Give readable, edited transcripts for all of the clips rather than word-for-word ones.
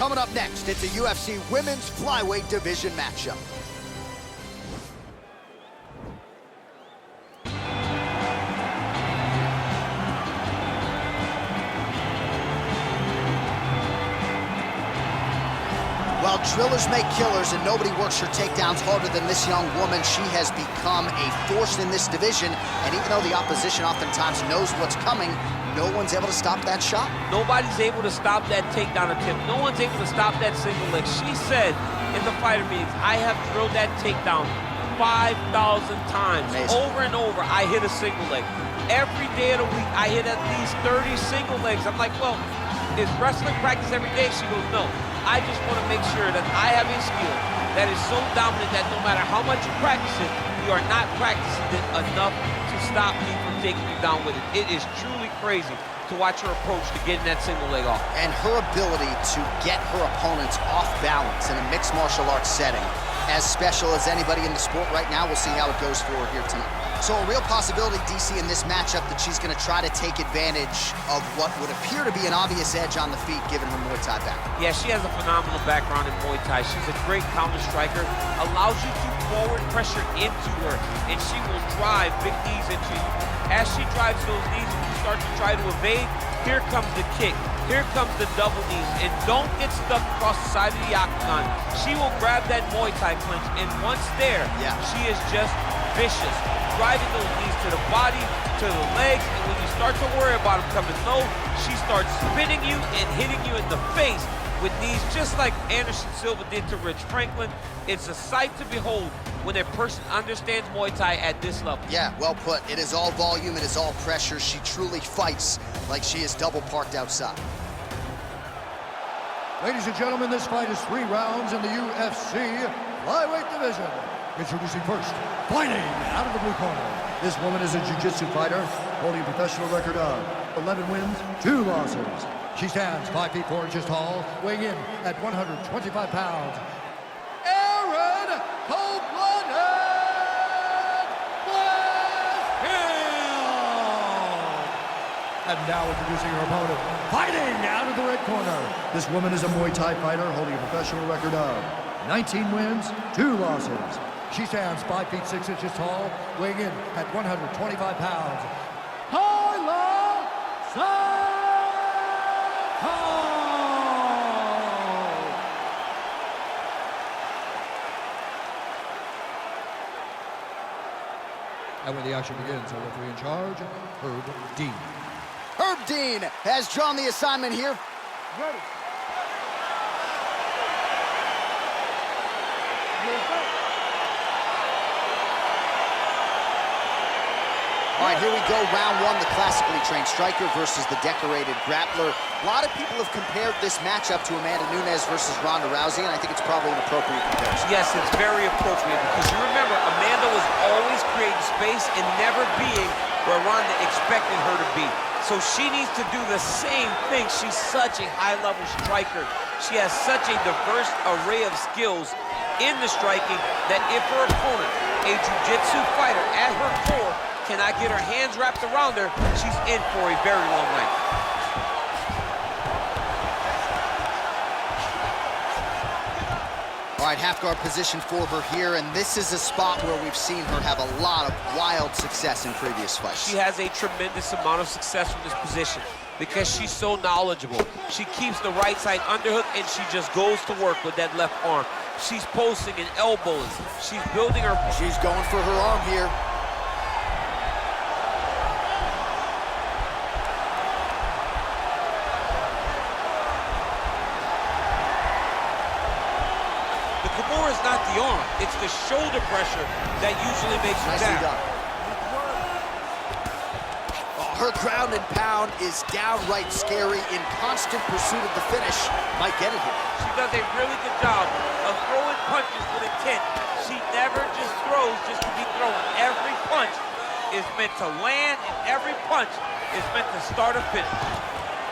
Coming up next, it's a UFC Women's Flyweight Division matchup. Well, drillers make killers, and nobody works her takedowns harder than this young woman. She has become a force in this division, and even though the opposition oftentimes knows what's coming, no one's able to stop that shot. Nobody's able to stop that takedown attempt. No one's able to stop that single leg. She said in the fighter meetings, I have drilled that takedown 5,000 times. Amazing. Over and over, I hit a single leg. Every day of the week, I hit at least 30 single legs. I'm like, well, is wrestling practice every day? She goes, no. I just want to make sure that I have a skill that is so dominant that no matter how much you practice it, you are not practicing it enough to stop me from taking you down with it. It is truly crazy to watch her approach to getting that single leg off. And her ability to get her opponents off balance in a mixed martial arts setting, as special as anybody in the sport right now. We'll see how it goes for her here tonight. So a real possibility, DC, in this matchup that she's going to try to take advantage of what would appear to be an obvious edge on the feet given her Muay Thai background. Yeah, she has a phenomenal background in Muay Thai. She's a great counter striker, allows you to forward pressure into her, and she will drive big knees into you. As she drives those knees and you start to try to evade, here comes the kick. Here comes the double knees, and don't get stuck across the side of the octagon. She will grab that Muay Thai clinch, and once there, she is just vicious. Driving those knees to the body, to the legs, and when you start to worry about them coming low, she starts spinning you and hitting you in the face with knees just like Anderson Silva did to Rich Franklin. It's a sight to behold when a person understands Muay Thai at this level. Yeah, well put. It is all volume, it is all pressure. She truly fights like she is double parked outside. Ladies and gentlemen, this fight is 3 rounds in the UFC Flyweight Division. Introducing first, fighting out of the blue corner. This woman is a jiu-jitsu fighter, holding a professional record of 11 wins, 2 losses. She stands 5 feet 4 inches tall, weighing in at 125 pounds. Erin Cold-Blooded Blanchfield! And now introducing her opponent, fighting out of the red corner. This woman is a Muay Thai fighter, holding a professional record of 19 wins, 2 losses. She stands 5 feet 6 inches tall, weighing in at 125 pounds. Taila Santos! And when the action begins, our referee in charge, Herb Dean. Herb Dean has drawn the assignment here. Ready. All right, here we go, round 1, the classically trained striker versus the decorated grappler. A lot of people have compared this matchup to Amanda Nunes versus Ronda Rousey, and I think it's probably an appropriate comparison. Yes, it's very appropriate because you remember, Amanda was always creating space and never being where Ronda expected her to be. So she needs to do the same thing. She's such a high-level striker. She has such a diverse array of skills in the striking that if her opponent, a jiu-jitsu fighter at her core, cannot get her hands wrapped around her, she's in for a very long night. All right, half guard position for her here, and this is a spot where we've seen her have a lot of wild success in previous fights. She has a tremendous amount of success from this position because she's so knowledgeable. She keeps the right side underhook, and she just goes to work with that left arm. She's posting and elbowing. She's building her... She's going for her arm here. Kimura is not the arm, it's the shoulder pressure that usually makes her down. Her ground and pound is downright scary, in constant pursuit of the finish. Might get it here. She does a really good job of throwing punches with intent. She never just throws just to be throwing. Every punch is meant to land, and every punch is meant to start a finish.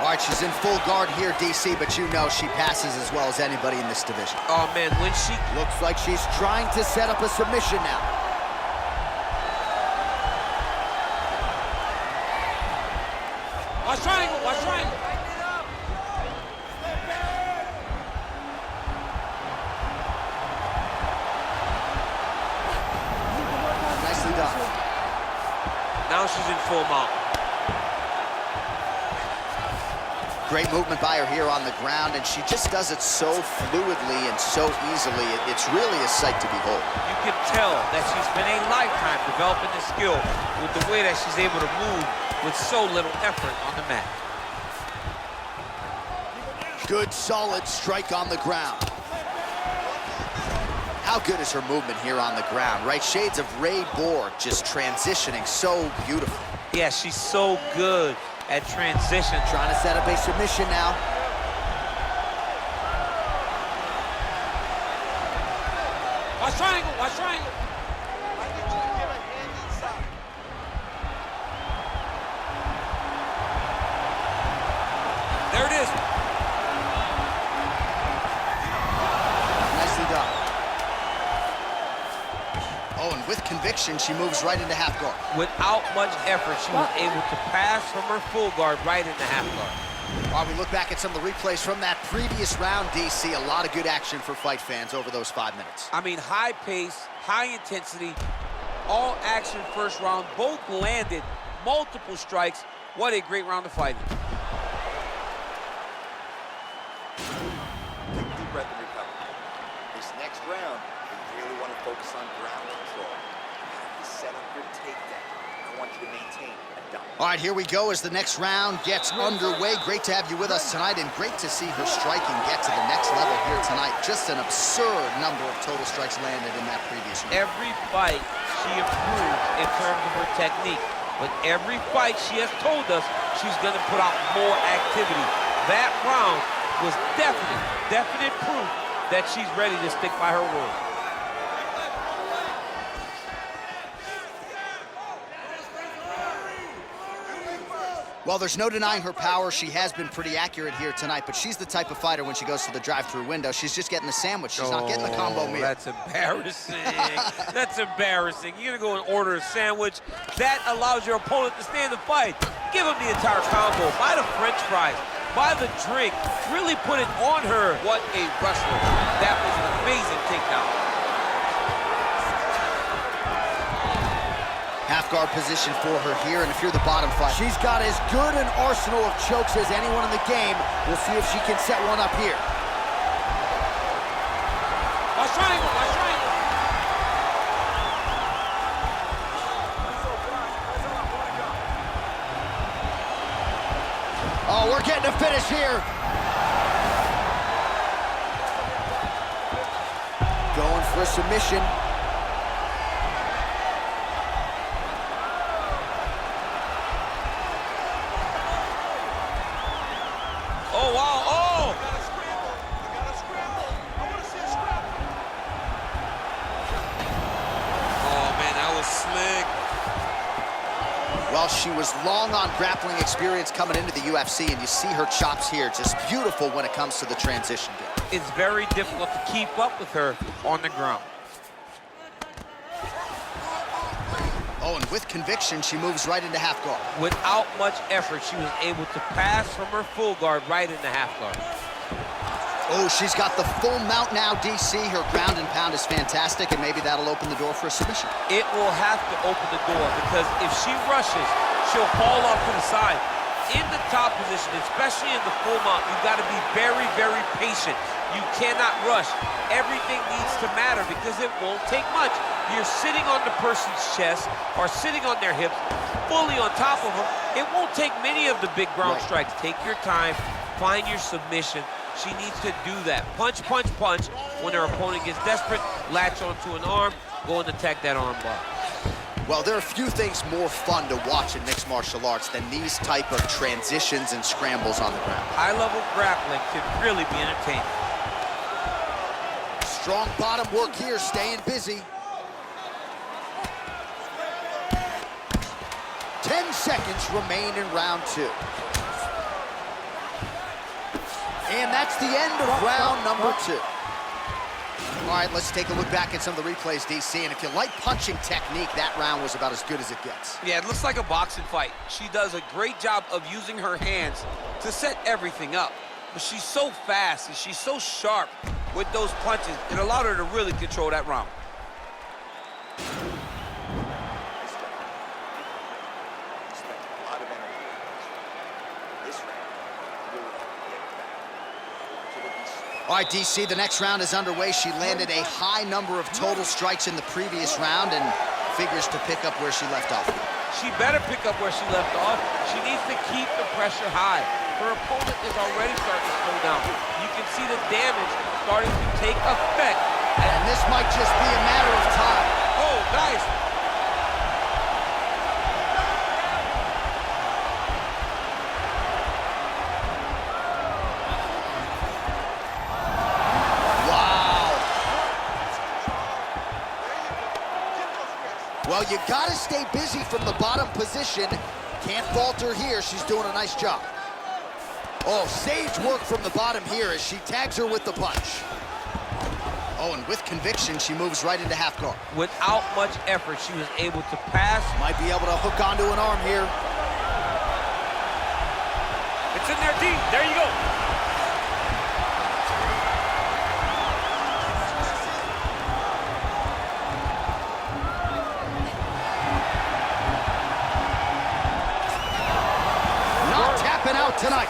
All right, she's in full guard here, DC, but you know she passes as well as anybody in this division. Oh, man, when she... Looks like she's trying to set up a submission now. Watch triangle, watch triangle. she's in full mount. Great movement by her here on the ground, and she just does it so fluidly and so easily. It's really a sight to behold. You can tell that she's been a lifetime developing this skill with the way that she's able to move with so little effort on the mat. Good, solid strike on the ground. How good is her movement here on the ground, right? Shades of Ray Borg, just transitioning so beautiful. Yeah, she's so good at transition. Trying to set up a submission now. Watch triangle, watch triangle. There it is. Nicely done. Oh, and with conviction, she moves right into half guard. Without much effort, she was able to pass from her full guard right into half guard. While we look back at some of the replays from that previous round, DC, a lot of good action for fight fans over those 5 minutes. I mean, high pace, high intensity, all action first round, both landed multiple strikes. What a great round of fighting. Take a deep breath and recover. This next round, you really want to focus on ground control. You set up your takedown. I want you to maintain a dominant. All right, here we go as the next round gets underway. Great to have you with us tonight, and great to see her striking get to the next level here tonight. Just an absurd number of total strikes landed in that previous round. Every fight, she improved in terms of her technique. But every fight, she has told us she's going to put out more activity. That round was definite proof that she's ready to stick by her word. Well, there's no denying her power. She has been pretty accurate here tonight, but she's the type of fighter when she goes to the drive-through window, she's just getting the sandwich. She's not getting the combo meal. That's embarrassing. That's embarrassing. You're going to go and order a sandwich. That allows your opponent to stay in the fight. Give him the entire combo. Buy the French fries. Buy the drink. Really put it on her. What a wrestler. That was an amazing takedown. Half guard position for her here, and if you're the bottom fighter, she's got as good an arsenal of chokes as anyone in the game. We'll see if she can set one up here. Watch triangle, watch triangle. Oh, we're getting a finish here. Going for a submission. Oh, wow, oh! You gotta scramble. I want to see a scramble. Oh, man, that was slick. Well, she was long on grappling experience coming into the UFC, and you see her chops here, just beautiful when it comes to the transition game. It's very difficult to keep up with her on the ground. Oh, and with conviction, she moves right into half guard. Without much effort, she was able to pass from her full guard right into half guard. Oh, she's got the full mount now, DC. Her ground and pound is fantastic, and maybe that'll open the door for a submission. It will have to open the door, because if she rushes, she'll fall off to the side. In the top position, especially in the full mount, you've got to be very patient. You cannot rush. Everything needs to matter, because it won't take much. You're sitting on the person's chest or sitting on their hips, fully on top of them. It won't take many of the big ground strikes. Take your time, find your submission. She needs to do that. Punch, punch, punch. When her opponent gets desperate, latch onto an arm, go and attack that arm bar. Well, there are few things more fun to watch in mixed martial arts than these type of transitions and scrambles on the ground. High-level grappling can really be entertaining. Strong bottom work here, staying busy. 10 seconds remain in round 2. And that's the end of round number 2. All right, let's take a look back at some of the replays, DC. And if you like punching technique, that round was about as good as it gets. Yeah, it looks like a boxing fight. She does a great job of using her hands to set everything up. But she's so fast and she's so sharp with those punches. It allowed her to really control that round. All right, DC, the next round is underway. She landed a high number of total strikes in the previous round and figures to pick up where she left off. She better pick up where she left off. She needs to keep the pressure high. Her opponent is already starting to slow down. You can see the damage starting to take effect. And this might just be a matter of time. Oh, nice. Well, you gotta stay busy from the bottom position. Can't falter here. She's doing a nice job. Oh, sage work from the bottom here as she tags her with the punch. Oh, and with conviction, she moves right into half guard. Without much effort, she was able to pass. Might be able to hook onto an arm here. It's in there deep. There you go. Out tonight.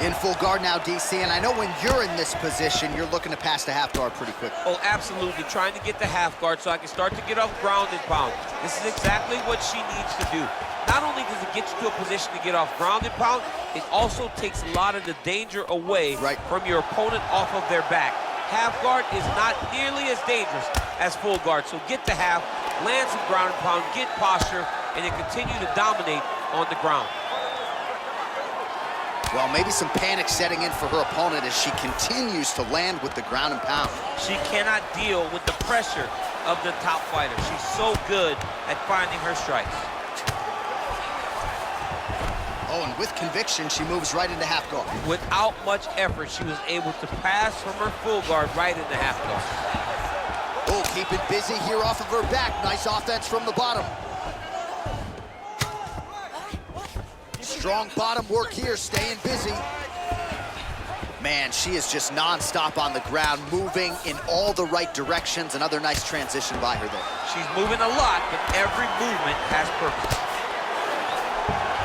In full guard now, DC, and I know when you're in this position, you're looking to pass the half guard pretty quick. Oh, absolutely. Trying to get the half guard so I can start to get off ground and pound. This is exactly what she needs to do. Not only does it get you to a position to get off ground and pound, it also takes a lot of the danger away from your opponent off of their back. Half guard is not nearly as dangerous as full guard, so get the half, land some ground and pound, get posture, and then continue to dominate on the ground. Well, maybe some panic setting in for her opponent as she continues to land with the ground and pound. She cannot deal with the pressure of the top fighter. She's so good at finding her strikes. Oh, and with conviction, she moves right into half guard. Without much effort, she was able to pass from her full guard right into half guard. Oh, keep it busy here off of her back. Nice offense from the bottom. Strong bottom work here, staying busy. Man, she is just nonstop on the ground, moving in all the right directions. Another nice transition by her there. She's moving a lot, but every movement has purpose.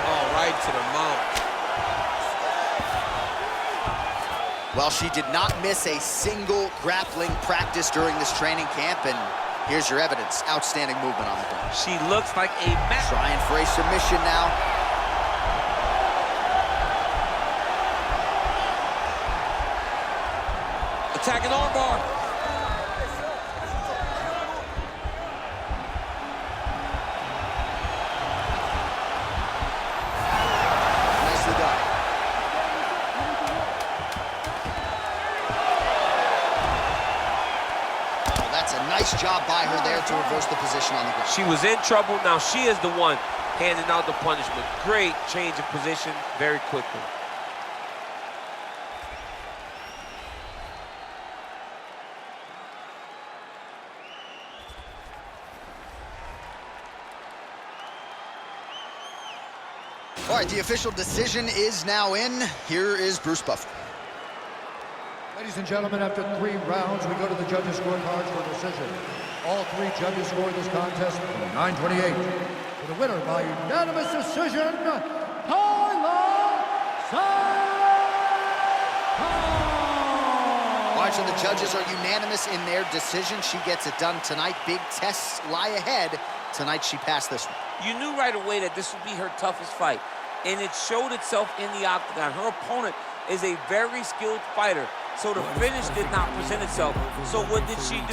Oh, right to the mount. Well, she did not miss a single grappling practice during this training camp, and here's your evidence. Outstanding movement on the ground. She looks like a match. Trying for a submission now. Attacking armbar. Nicely done. Oh, that's a nice job by her there to reverse the position on the ground. She was in trouble. Now she is the one handing out the punishment. Great change of position very quickly. All right, the official decision is now in. Here is Bruce Buffer. Ladies and gentlemen, after 3 rounds, we go to the judges' scorecards for decision. All 3 judges scored this contest 9-28. For the winner by unanimous decision, Taila. All right, so the judges are unanimous in their decision. She gets it done tonight. Big tests lie ahead. Tonight, she passed this one. You knew right away that this would be her toughest fight, and it showed itself in the octagon. Her opponent is a very skilled fighter, so the finish did not present itself. So what did she do?